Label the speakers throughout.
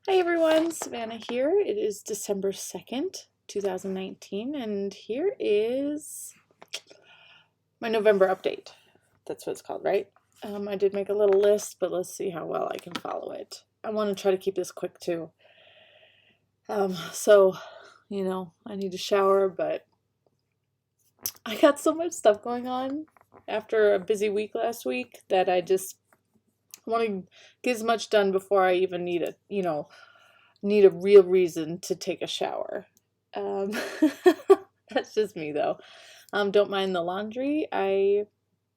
Speaker 1: Hi everyone, Savannah here. It is December 2nd, 2019, and here is my November update. That's what it's called, right? I did make a little list, but let's see how well I can follow it. I want to try to keep this quick too. I need to shower, but I got so much stuff going on after a busy week last week that I just want to get as much done before I even need a real reason to take a shower. Um, that's just me though. Don't mind the laundry. I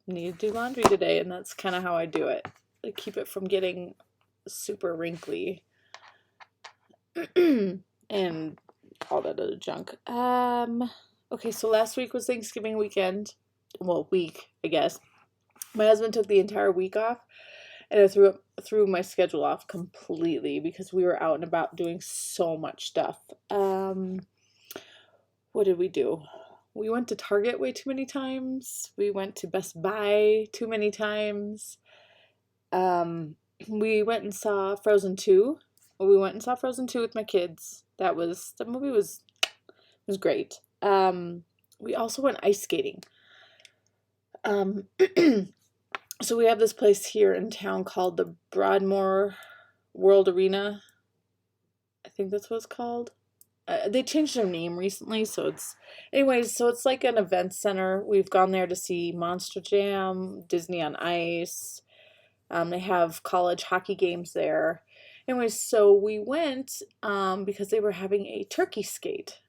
Speaker 1: need to do laundry today, and that's kind of how I do it. I keep it from getting super wrinkly and all that other junk. Okay, so last week was Thanksgiving weekend. Well, week, I guess. My husband took the entire week off, and I threw my schedule off completely because we were out and about doing so much stuff. What did we do? We went to Target way too many times. We went to Best Buy too many times. We went and saw Frozen 2. We went and saw Frozen 2 with my kids. The movie was great. We also went ice skating. So we have this place here in town called the Broadmoor World Arena. I think that's what it's called. They changed their name recently, so it's like an event center. We've gone there to see Monster Jam, Disney on Ice. They have college hockey games there. Anyways, so we went because they were having a turkey skate.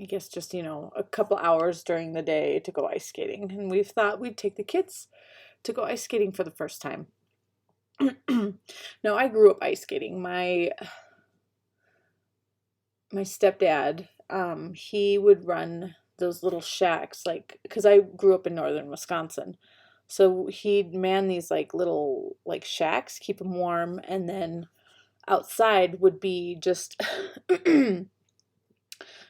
Speaker 1: I guess just, a couple hours during the day to go ice skating. And we thought we'd take the kids to go ice skating for the first time. Now, I grew up ice skating. My stepdad, he would run those little shacks, because I grew up in northern Wisconsin. So he'd man these little shacks, keep them warm, and then outside would be just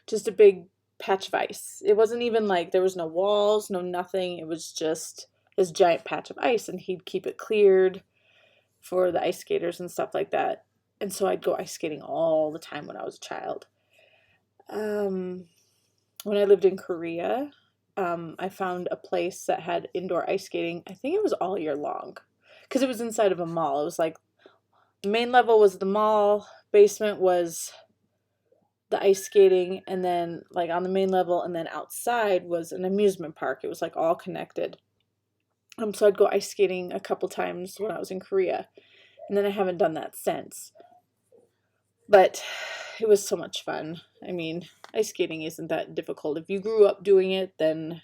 Speaker 1: just a big patch of ice. It wasn't even there was no walls, no nothing. It was just this giant patch of ice, and he'd keep it cleared for the ice skaters and stuff like that. And so I'd go ice skating all the time when I was a child. When I lived in Korea, I found a place that had indoor ice skating. I think it was all year long because it was inside of a mall. It was the main level was the mall, basement was the ice skating, and then on the main level and then outside was an amusement park. It was all connected. So I'd go ice skating a couple times when I was in Korea, and then I haven't done that since. But it was so much fun. I mean, ice skating isn't that difficult. If you grew up doing it, then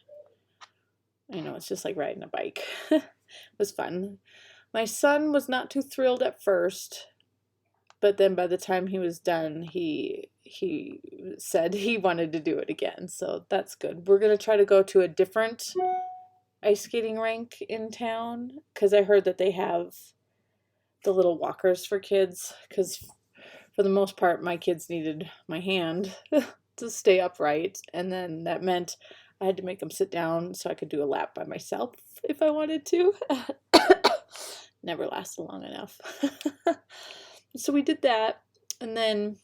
Speaker 1: it's just like riding a bike. It was fun. My son was not too thrilled at first, but then by the time he was done, he said he wanted to do it again. So that's good. We're going to try to go to a different ice skating rink in town because I heard that they have the little walkers for kids, because for the most part my kids needed my hand to stay upright, and then that meant I had to make them sit down so I could do a lap by myself if I wanted to. Never lasted long enough. So we did that, and then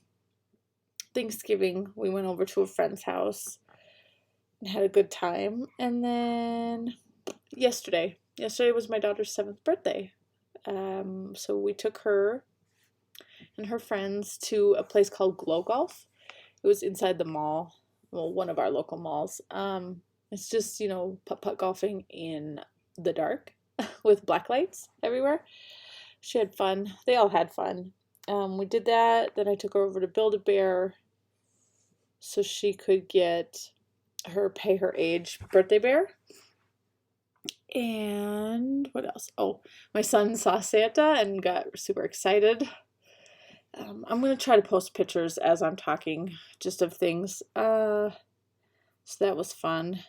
Speaker 1: Thanksgiving we went over to a friend's house and had a good time. And then yesterday was my daughter's 7th birthday. So we took her and her friends to a place called Glow Golf. It was inside the mall, well, one of our local malls. It's just, putt-putt golfing in the dark with black lights everywhere. She had fun. They all had fun. We did that. Then I took her over to Build-A-Bear so she could get her pay her age birthday bear. And what else? Oh, my son saw Santa and got super excited. I'm going to try to post pictures as I'm talking, just of things. So that was fun.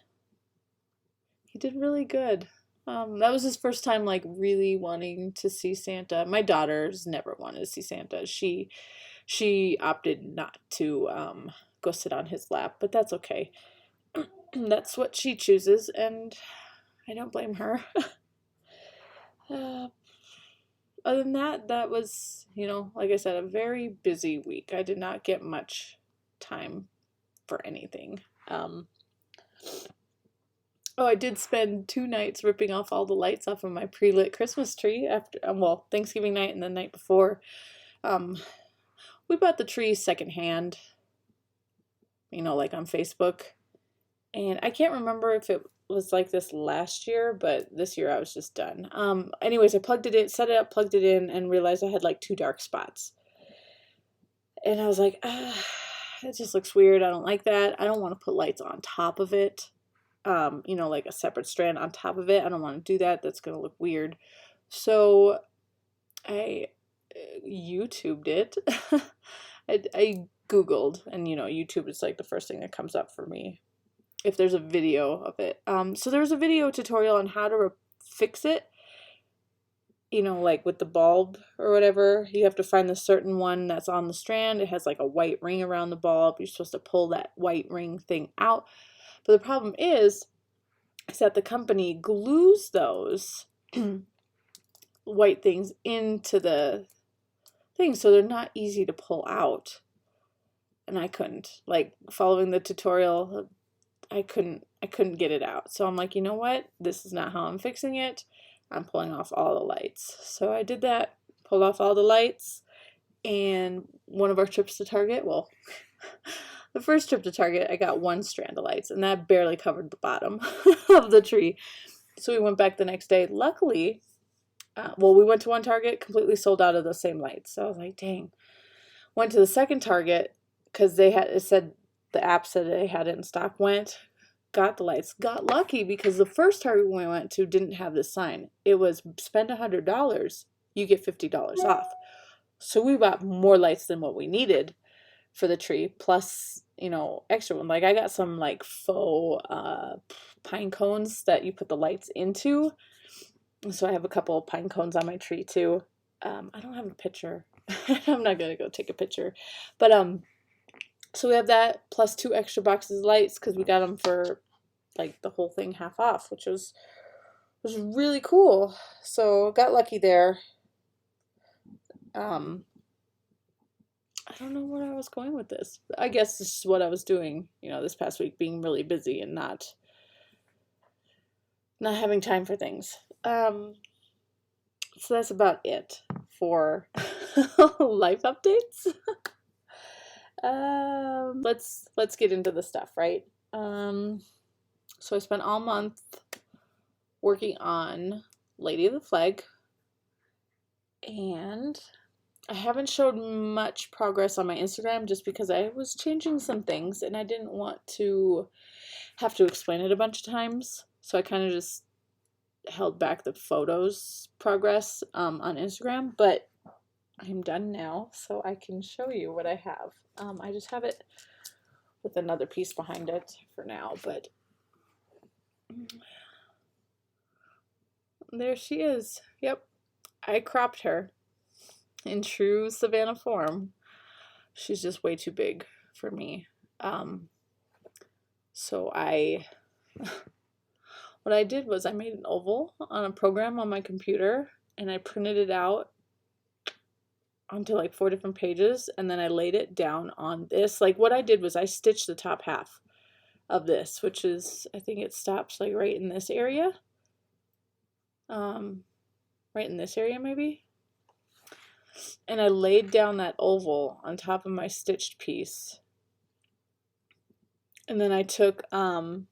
Speaker 1: He did really good. That was his first time really wanting to see Santa. My daughter's never wanted to see Santa. She opted not to go sit on his lap, but that's okay. That's what she chooses, and I don't blame her. other than that, that was, like I said, a very busy week. I did not get much time for anything. Oh, I did spend 2 nights ripping off all the lights off of my pre-lit Christmas tree after, well, Thanksgiving night and the night before. Um, we bought the tree secondhand, like on Facebook. And I can't remember if it was like this last year, but this year I was just done. Anyways, I plugged it in, set it up, plugged it in, and realized I had like 2 dark spots. And I was like, it just looks weird. I don't like that. I don't want to put lights on top of it. Like a separate strand on top of it. I don't want to do that. That's going to look weird. So I YouTubed it. I Googled, and YouTube is like the first thing that comes up for me if there's a video of it. So there's a video tutorial on how to fix it. Like with the bulb or whatever, you have to find the certain one that's on the strand. It has like a white ring around the bulb. You're supposed to pull that white ring thing out. But the problem is that the company glues those white things into the thing, so they're not easy to pull out. And I couldn't, like, following the tutorial, I couldn't get it out. So I'm like, you know what? This is not how I'm fixing it. I'm pulling off all the lights. So I did that, pulled off all the lights, and one of our trips to Target, well, the first trip to Target, I got 1 strand of lights, and that barely covered the bottom of the tree. So we went back the next day. Luckily, we went to one Target, completely sold out of the same lights. So I was like, dang. Went to the second Target, because the app said they had it in stock. Got the lights. Got lucky because the first Target we went to didn't have this sign. It was spend $100, you get $50 off. So we bought more lights than what we needed for the tree, plus, extra one. Like I got some like faux pine cones that you put the lights into. So I have a couple of pine cones on my tree too. I don't have a picture. I'm not gonna go take a picture. But so we have that plus 2 extra boxes of lights because we got them for like the whole thing half off, which was really cool. So got lucky there. I don't know where I was going with this. I guess this is what I was doing, this past week, being really busy and not having time for things. So that's about it for life updates. Let's get into the stuff, right? So I spent all month working on Lady of the Flag, and I haven't showed much progress on my Instagram just because I was changing some things and I didn't want to have to explain it a bunch of times. So I kind of just held back the photos progress on Instagram, but I'm done now, so I can show you what I have. I just have it with another piece behind it for now, but there she is. Yep, I cropped her in true Savannah form. She's just way too big for me. So what I did was I made an oval on a program on my computer, and I printed it out onto like 4 different pages, and then I laid it down on this. Like what I did was I stitched the top half of this, which is, I think it stops like right in this area. Right in this area maybe. And I laid down that oval on top of my stitched piece. And then I took, what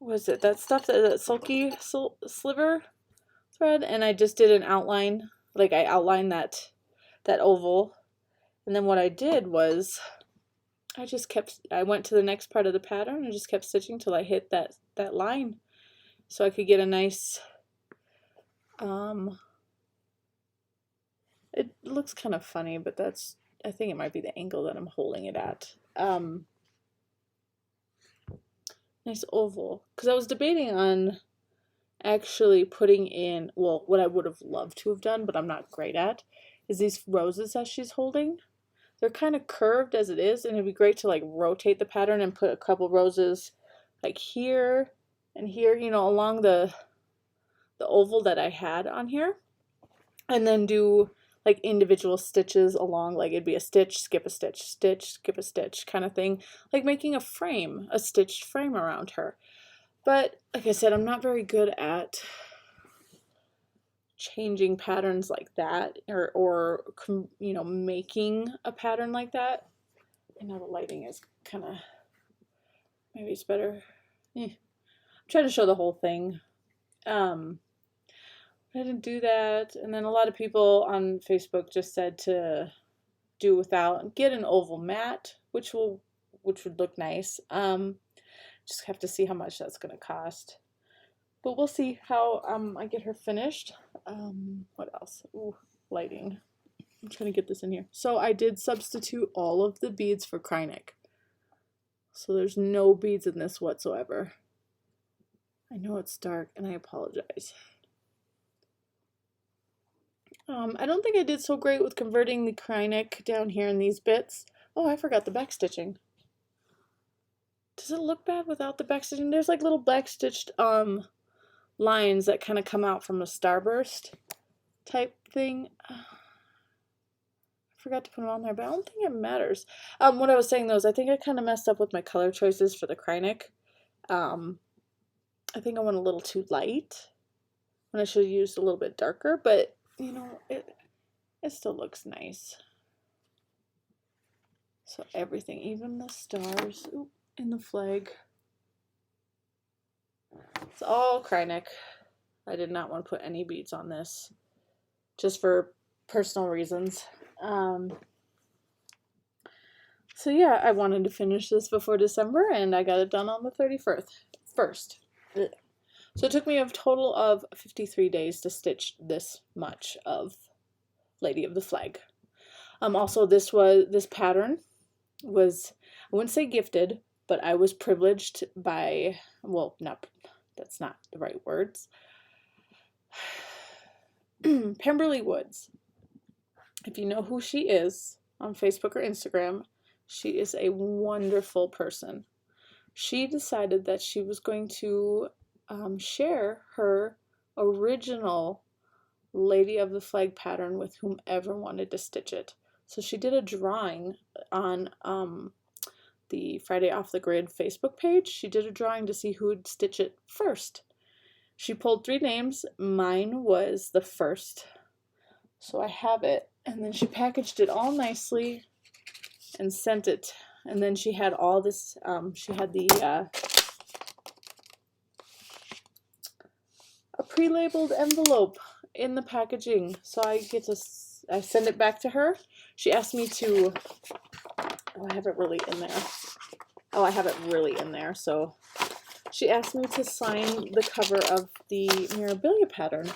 Speaker 1: was it, that stuff, that sulky sliver thread, and I just did an outline. Like I outlined that oval, and then what I did was I went to the next part of the pattern and just kept stitching till I hit that line, so I could get a nice, it looks kind of funny, but I think it might be the angle that I'm holding it at. Nice oval, because I was debating on actually putting in, well, what I would have loved to have done, but I'm not great at, is these roses that she's holding. They're kind of curved as it is, and it'd be great to like rotate the pattern and put a couple roses like here and here, along the oval that I had on here. and then do like individual stitches along, like it'd be a stitch, skip a stitch, stitch, skip a stitch kind of thing, like making a frame, a stitched frame around her. But like I said, I'm not very good at changing patterns like that, or you know, making a pattern like that. I know the lighting is kind of, maybe it's better. I'm trying to show the whole thing. I didn't do that, and then a lot of people on Facebook just said to do without, get an oval mat, which would look nice. Just have to see how much that's gonna cost, but we'll see how I get her finished. What else? Ooh, lighting. I'm trying to get this in here. So I did substitute all of the beads for Krynic, so there's no beads in this whatsoever. I know it's dark, and I apologize. I don't think I did so great with converting the Krynic down here in these bits. Oh, I forgot the back stitching. Does it look bad without the back stitching? There's like little back stitched lines that kind of come out from a starburst type thing. I forgot to put them on there, but I don't think it matters. What I was saying though is I think I kind of messed up with my color choices for the Krynic. I think I went a little too light when I should have used a little bit darker, but you know, it still looks nice. So everything, even the stars in the flag, it's all Krynic. I did not want to put any beads on this, just for personal reasons. So yeah, I wanted to finish this before December, and I got it done on the 31st. So it took me a total of 53 days to stitch this much of Lady of the Flag. Also, this pattern was, I wouldn't say gifted, but I was privileged by, well, that's not the right words. Pemberley Woods. If you know who she is on Facebook or Instagram, she is a wonderful person. She decided that she was going to share her original Lady of the Flag pattern with whomever wanted to stitch it. So she did a drawing on the Friday Off the Grid Facebook page. She did a drawing to see who would stitch it first. She pulled 3 names. Mine was the first. So I have it. And then she packaged it all nicely and sent it. And then she had all this, she had the a pre-labeled envelope in the packaging, so I send it back to her. She asked me to, oh, I have it really in there. Oh, I have it really in there. So she asked me to sign the cover of the Mirabilia pattern.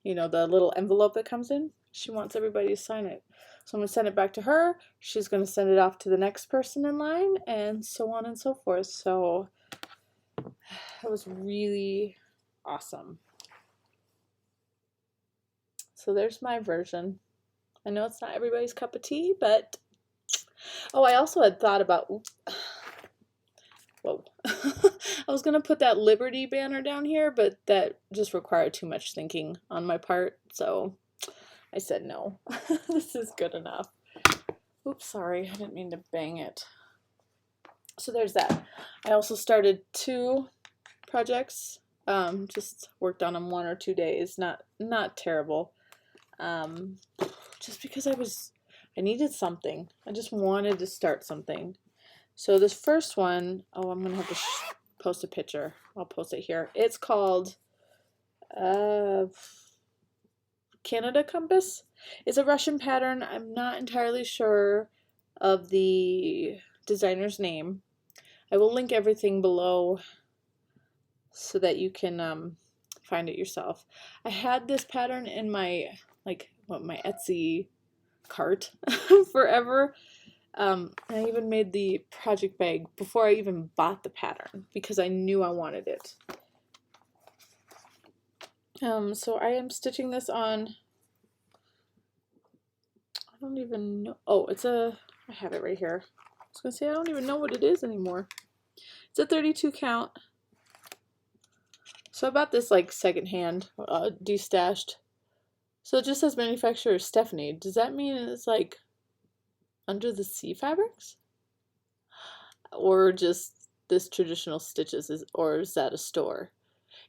Speaker 1: You know, the little envelope that comes in. She wants everybody to sign it. So I'm going to send it back to her. She's going to send it off to the next person in line, and so on and so forth. So that was really awesome. So there's my version. I know it's not everybody's cup of tea, but oh, I also had thought about, whoa, I was gonna put that Liberty banner down here, but that just required too much thinking on my part, so I said no. This is good enough. Oops, sorry, I didn't mean to bang it. So there's that. I also started 2 projects. Just worked on them 1 or 2 days. Not terrible. Just because I needed something. I just wanted to start something. So this first one, oh, I'm gonna have to post a picture. I'll post it here. It's called Canada Compass. It's a Russian pattern. I'm not entirely sure of the designer's name. I will link everything below so that you can find it yourself. I had this pattern in my my Etsy cart forever. I even made the project bag before I even bought the pattern because I knew I wanted it. So I am stitching this on, I don't even know, oh, I have it right here. I was gonna say I don't even know what it is anymore. It's a 32 count. So I bought this like secondhand, destashed. So it just says manufacturer Stephanie. Does that mean it's like Under the Sea Fabrics? Or just this traditional stitches, or is that a store?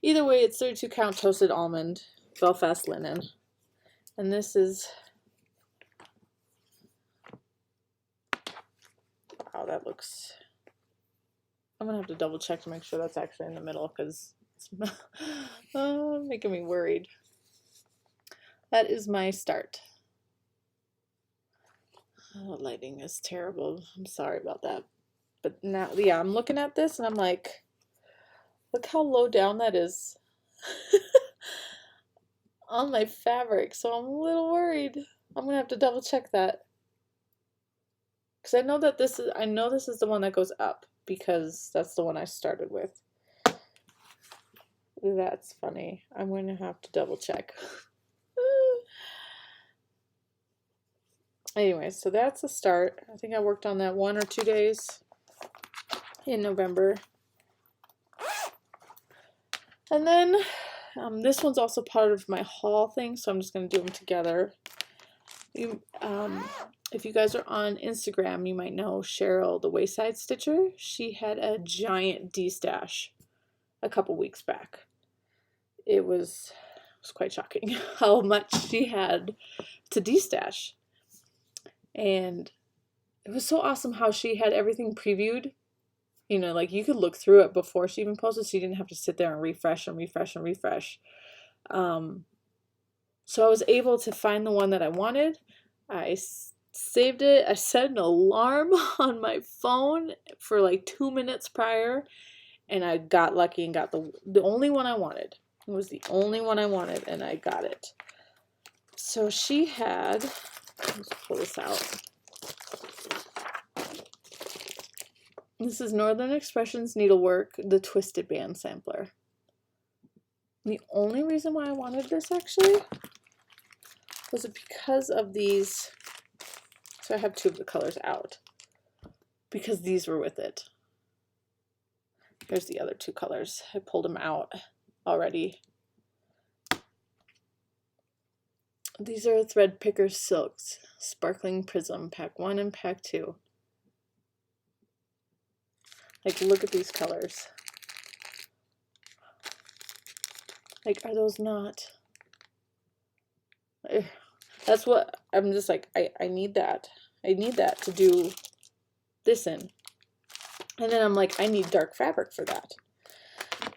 Speaker 1: Either way, it's 32 count toasted almond Belfast linen. And this is, wow, that looks, I'm gonna have to double check to make sure that's actually in the middle because it's making me worried. That is my start. Oh, lighting is terrible. I'm sorry about that. But now, yeah, I'm looking at this and I'm like, look how low down that is on my fabric. So I'm a little worried. I'm gonna have to double check that. Because I know that this is the one that goes up because that's the one I started with. That's funny. I'm going to have to double check. Anyway, so that's a start. I think I worked on that 1 or 2 days in November. And then this one's also part of my haul thing, so I'm just going to do them together. If you guys are on Instagram, you might know Cheryl, the Wayside Stitcher. She had a giant D-stash a couple weeks back. It was quite shocking how much she had to D-stash. And it was so awesome how she had everything previewed. You know, like you could look through it before she even posted, so you didn't have to sit there and refresh and refresh and refresh. So I was able to find the one that I wanted. I saved it. I set an alarm on my phone for like 2 minutes prior, and I got lucky and got the only one I wanted. It was the only one I wanted, and I got it. So she had, let's pull this out. This is Northern Expressions Needlework, the Twisted Band Sampler. The only reason why I wanted this actually was because of these. So I have 2 of the colors out because these were with it. Here's the other 2 colors. I pulled them out already. These are Thread Picker Silks, Sparkling Prism, Pack 1 and Pack 2. Like, look at these colors. Like, are those not? That's what, I'm just like, I need that. I need that to do this in. And then I'm like, I need dark fabric for that.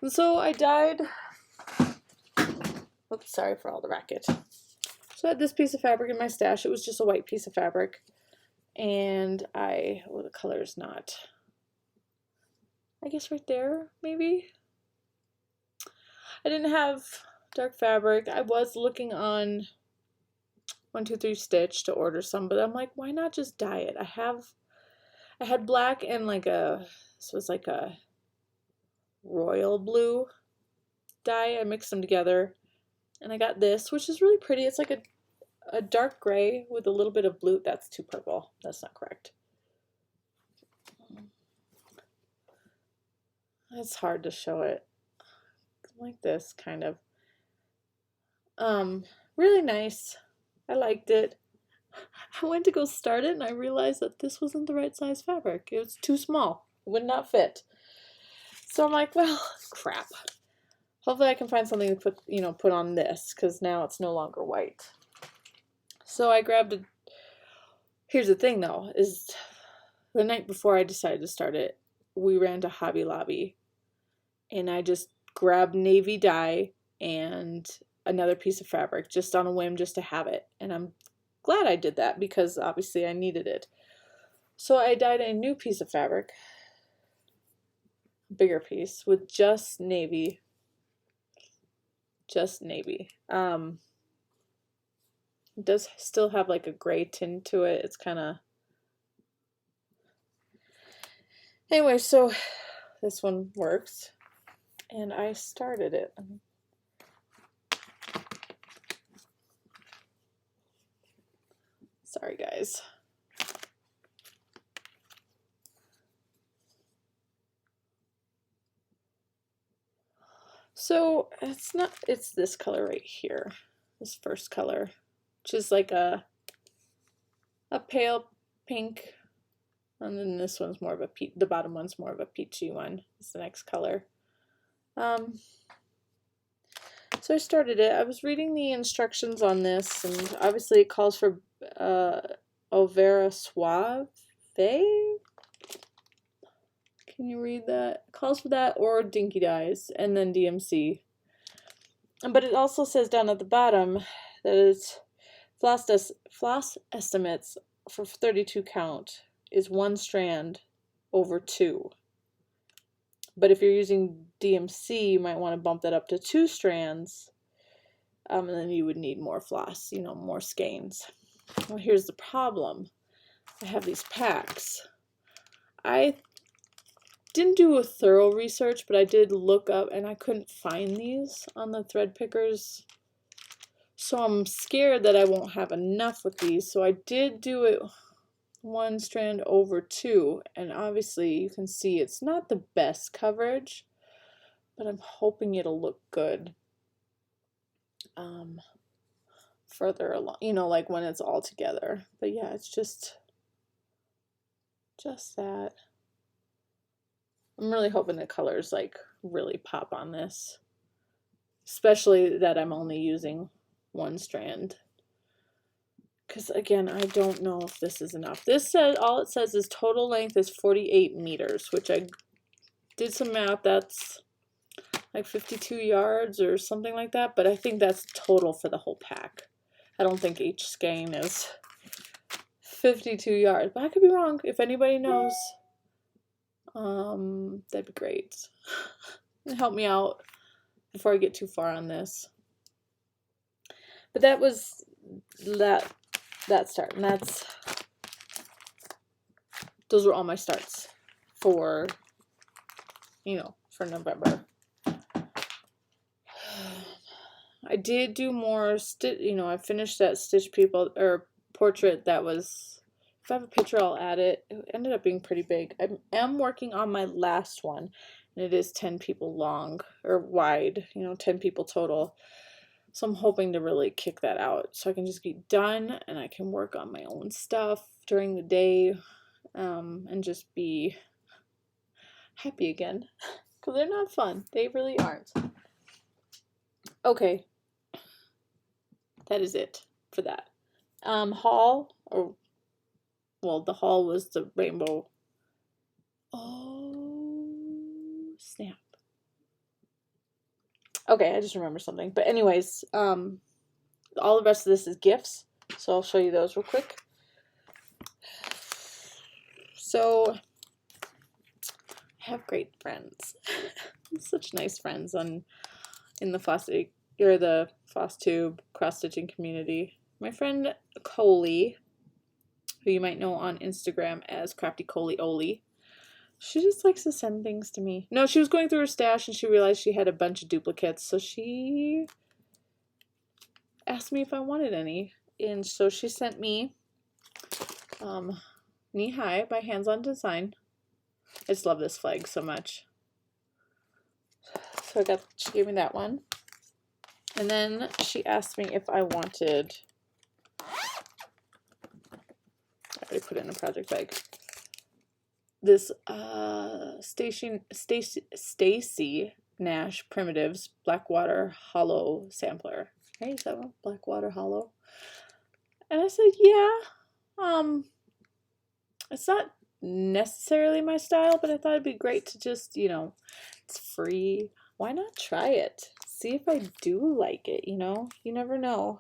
Speaker 1: And so I dyed, oops, sorry for all the racket. So I had this piece of fabric in my stash. It was just a white piece of fabric. And the color is not, I guess right there, maybe. I didn't have dark fabric. I was looking on 123 Stitch to order some, but I'm like, why not just dye it? I had black and like this was like a royal blue dye. I mixed them together and I got this, which is really pretty. It's like a dark gray with a little bit of blue. That's too purple. That's not correct. It's hard to show it. Like this, kind of. Really nice. I liked it. I went to go start it and I realized that this wasn't the right size fabric. It was too small. It would not fit. So I'm like, well, crap. Hopefully I can find something to put on this, because now it's no longer white. So I grabbed a, here's the thing though, is the night before I decided to start it, we ran to Hobby Lobby and I just grabbed navy dye and another piece of fabric just on a whim, just to have it. And I'm glad I did that because obviously I needed it. So I dyed a new piece of fabric, bigger piece, with just navy. Just navy. It does still have like a gray tint to it. It's kind of, anyway, so this one works and I started it. Sorry guys. So it's this color right here. this first color, which is like a pale pink, and then this one's more of a the bottom one's more of a peachy one. It's the next color. So I started it. I was reading the instructions on this, and obviously it calls for Overa Suave. Can you read that? It calls for that, or Dinky Dyes, and then DMC. But it also says down at the bottom that it's floss estimates for 32 count is 1 strand over 2. But if you're using DMC, you might want to bump that up to 2 strands, and then you would need more floss, you know, more skeins. Well, here's the problem. I have these packs. I didn't do a thorough research, but I did look up, and I couldn't find these on the thread pickers. So I'm scared that I won't have enough with these. So I did do it 1 strand over 2, and obviously you can see it's not the best coverage, but I'm hoping it'll look good further along, you know, like when it's all together. But yeah, it's just that. I'm really hoping the colors like really pop on this, especially that I'm only using 1 strand. Because again, I don't know if this is enough. This says, all it says is total length is 48 meters, which I did some math. That's like 52 yards or something like that. But I think that's total for the whole pack. I don't think each skein is 52 yards. But I could be wrong. If anybody knows, that'd be great. Help me out before I get too far on this. But that was that start, and those were all my starts for, you know, for November. I did do more you know, I finished that Stitch People or portrait that was, if I have a picture I'll add it. It ended up being pretty big. I am working on my last one, and it is 10 people long or wide, you know, 10 people total. So I'm hoping to really kick that out so I can just be done and I can work on my own stuff during the day, and just be happy again, because they're not fun. They really aren't. Okay, that is it for that. Haul, or, well, the haul was the rainbow. Oh, snap. Okay, I just remembered something. But anyways, all the rest of this is gifts, so I'll show you those real quick. So I have great friends. Such nice friends in the Flosstube cross-stitching community. My friend Coley, who you might know on Instagram as Crafty Coley Oli, she just likes to send things to me. No, she was going through her stash and she realized she had a bunch of duplicates, so she asked me if I wanted any. And so she sent me Knee High by Hands On Design. I just love this flag so much. So she gave me that one. And then she asked me if I wanted, I already put it in a project bag, this Stacy Nash Primitives Blackwater Hollow sampler. Hey, is that one? Blackwater Hollow. And I said, yeah. It's not necessarily my style, but I thought it'd be great to just, you know, it's free. Why not try it? See if I do like it, you know? You never know.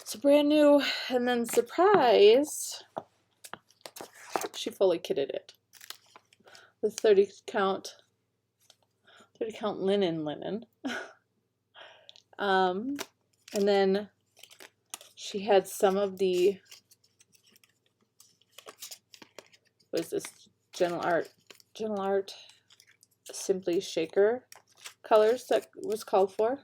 Speaker 1: It's brand new. And then surprise, she fully kitted it with 30 count linen. And then she had some of the, what is this, Gentle Art Simply Shaker colors that was called for.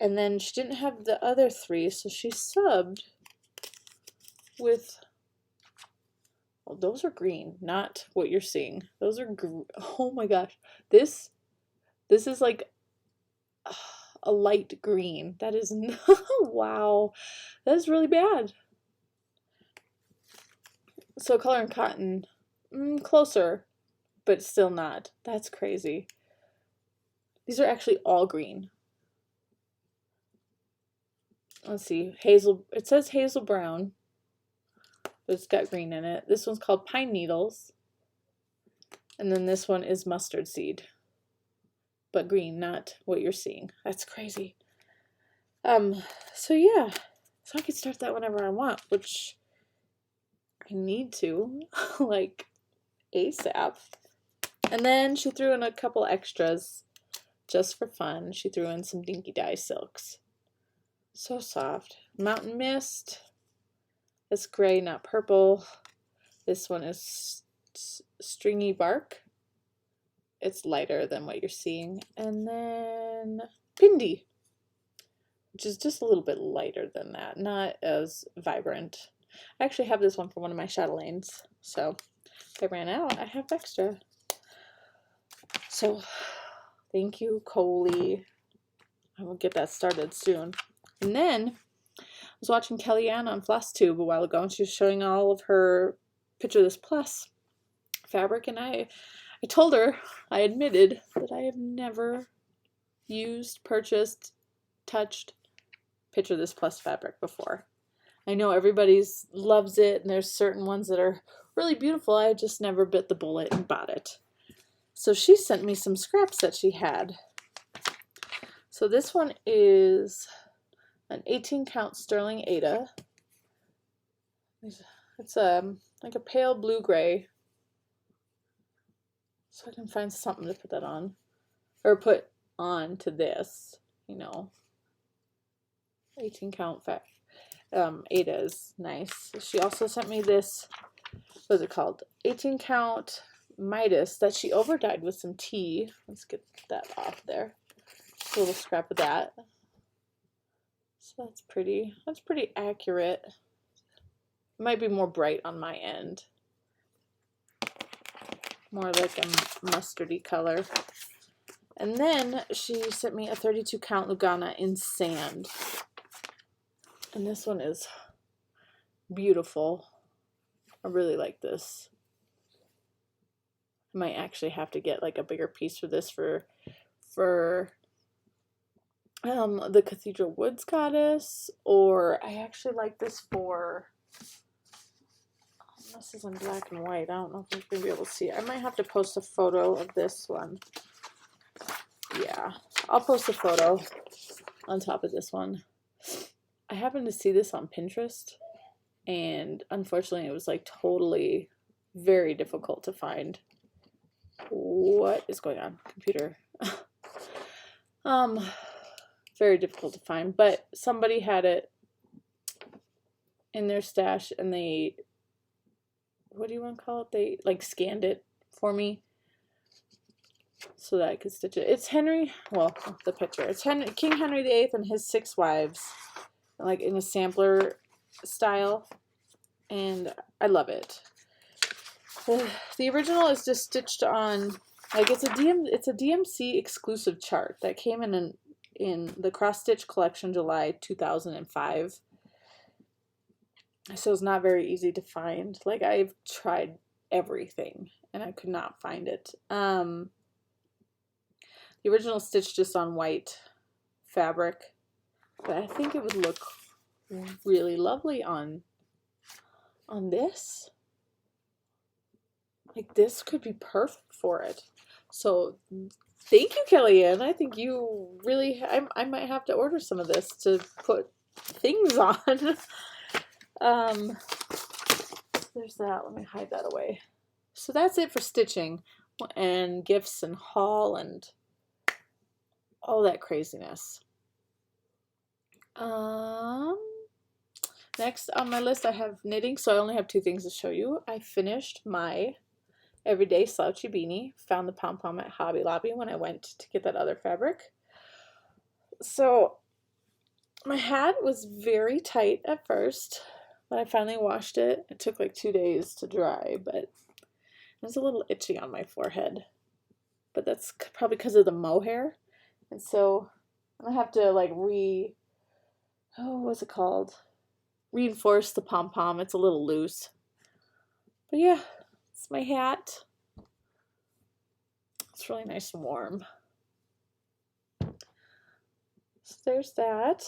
Speaker 1: And then she didn't have the other 3, so she subbed with, well, those are green, not what you're seeing. Those are oh my gosh. This is like a light green. That is, wow, that is really bad. So color and cotton, closer, but still not. That's crazy. These are actually all green. Let's see, hazel, it says hazel brown, but it's got green in it. This one's called Pine Needles. And then this one is mustard seed, but green, not what you're seeing. That's crazy. So yeah, so I can start that whenever I want, which I need to, like, ASAP. And then she threw in a couple extras just for fun. She threw in some Dinky Dye silks. So soft. Mountain Mist. It's gray, not purple. This one is Stringy Bark. It's lighter than what you're seeing. And then Pindy, which is just a little bit lighter than that, not as vibrant. I actually have this one for one of my chatelaines, so if I ran out, I have extra. So thank you, Coley. I will get that started soon. And then I was watching Kellyanne on Flosstube a while ago, and she was showing all of her Picture This Plus fabric, and I told her, I admitted that I have never used, purchased, touched Picture This Plus fabric before. I know everybody's loves it, and there's certain ones that are really beautiful. I just never bit the bullet and bought it. So she sent me some scraps that she had. So this one is an 18 count sterling Aida. It's like a pale blue gray. So I can find something to put that on, or put on to this, you know. 18 count Aida is nice. She also sent me this, what is it called? 18 count Midas that she overdyed with some tea. Let's get that off there. Just a little scrap of that. So that's pretty. That's pretty accurate. It might be more bright on my end. More like a mustardy color. And then she sent me a 32 count Lugana in sand. And this one is beautiful. I really like this. I might actually have to get like a bigger piece for this for the Cathedral Woods Goddess, or I actually like this for, this is in black and white. I don't know if you're going to be able to see it. I might have to post a photo of this one. Yeah, I'll post a photo on top of this one. I happened to see this on Pinterest, and unfortunately it was like totally very difficult to find. What is going on, computer? Very difficult to find, but somebody had it in their stash, and they, what do you want to call it? They like scanned it for me so that I could stitch it. It's Henry, well, the picture. It's King Henry VIII and his 6 wives, like in a sampler style, and I love it. The original is just stitched on, like it's a DMC exclusive chart that came in the Cross Stitch Collection July 2005. So it's not very easy to find. Like, I've tried everything and I could not find it. The original stitched just on white fabric, but I think it would look really lovely on this. Like, this could be perfect for it. So thank you, Kellyanne. I think you really, I might have to order some of this to put things on. There's that. Let me hide that away. So that's it for stitching and gifts and haul and all that craziness. Next on my list I have knitting, so I only have 2 things to show you. I finished my everyday slouchy beanie. Found the pom-pom at Hobby Lobby when I went to get that other fabric. So my hat was very tight at first, but I finally washed it. It took like 2 days to dry, but it was a little itchy on my forehead. But that's probably because of the mohair. And so I have to like what's it called? Reinforce the pom-pom. It's a little loose. But yeah, it's my hat. It's really nice and warm. So there's that.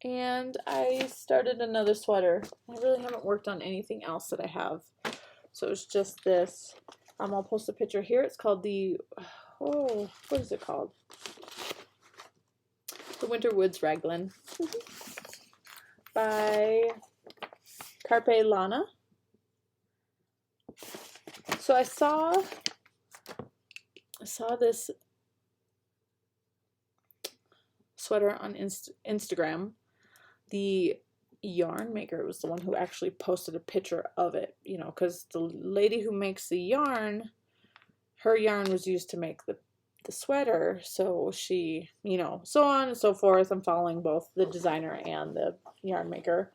Speaker 1: And I started another sweater. I really haven't worked on anything else that I have. So it's just this. I'll post a picture here. It's called the, what is it called? The Winter Woods Raglan by Carpe Lana. So I saw this sweater on Instagram. The yarn maker was the one who actually posted a picture of it, you know, because the lady who makes the yarn, her yarn was used to make the sweater, so she, you know, so on and so forth. I'm following both the designer and the yarn maker,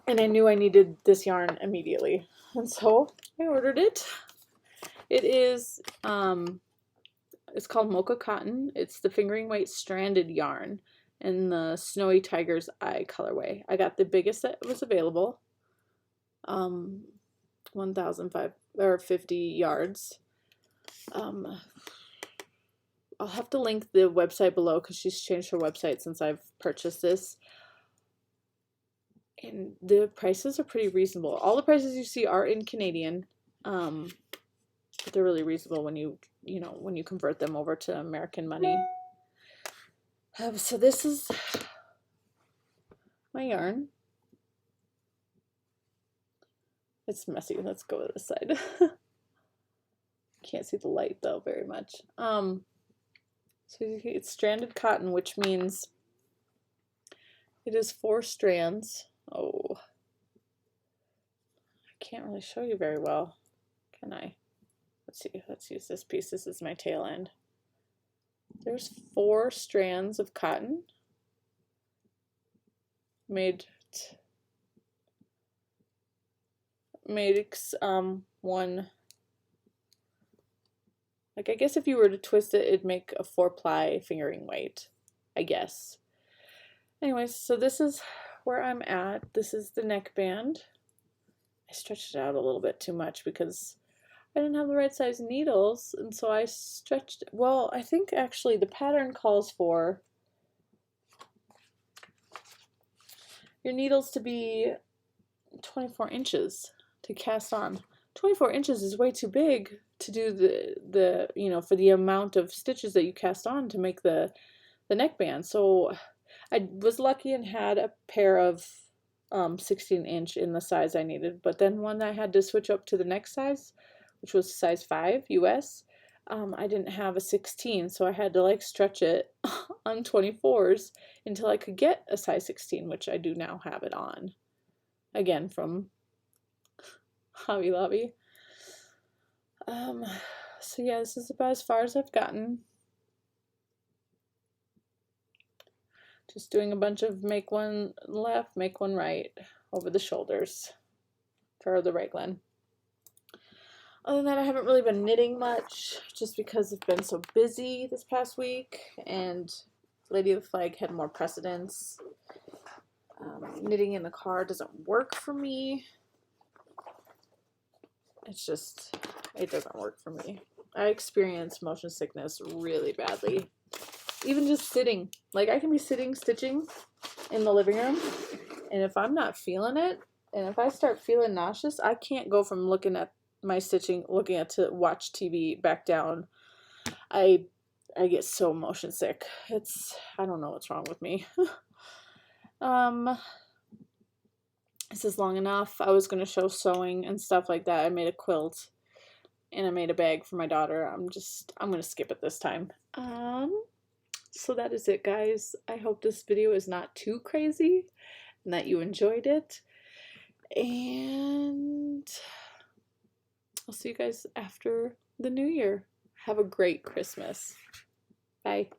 Speaker 1: and I knew I needed this yarn immediately, and so I ordered it. It is it's called Mocha Cotton. It's the fingering weight stranded yarn in the Snowy Tiger's Eye colorway. I got the biggest that was available, 1,550 yards. I'll have to link the website below because she's changed her website since I've purchased this. And the prices are pretty reasonable. All the prices you see are in Canadian. But they're really reasonable when you convert them over to American money. So this is my yarn. It's messy. Let's go to this side. Can't see the light though very much. So it's stranded cotton, which means it is 4 strands. Oh, I can't really show you very well, can I? Let's see. Let's use this piece. This is my tail end. There's 4 strands of cotton makes one, like, I guess if you were to twist it, it'd make a 4-ply fingering weight, I guess. Anyways, so this is where I'm at. This is the neckband. I stretched it out a little bit too much because I didn't have the right size needles, and so I stretched, well, I think actually the pattern calls for your needles to be 24 inches to cast on. 24 inches is way too big to do the you know, for the amount of stitches that you cast on to make the neckband. So I was lucky and had a pair of 16-inch in the size I needed, but then when I had to switch up to the next size, which was size 5 US, I didn't have a 16, so I had to like stretch it on 24s until I could get a size 16, which I do now have it on. Again, from Hobby Lobby. So yeah, this is about as far as I've gotten. Just doing a bunch of make one left, make one right over the shoulders for the raglan. Other than that, I haven't really been knitting much just because I've been so busy this past week, and Lady of the Flag had more precedence. Knitting in the car doesn't work for me. It's just, it doesn't work for me. I experience motion sickness really badly. Even just sitting. Like, I can be sitting stitching in the living room, and if I'm not feeling it, and if I start feeling nauseous, I can't go from looking at my stitching, looking at to watch TV back down. I get so motion sick. I don't know what's wrong with me. This is long enough. I was going to show sewing and stuff like that. I made a quilt and I made a bag for my daughter. I'm going to skip it this time. So that is it, guys. I hope this video is not too crazy and that you enjoyed it. And I'll see you guys after the new year. Have a great Christmas. Bye.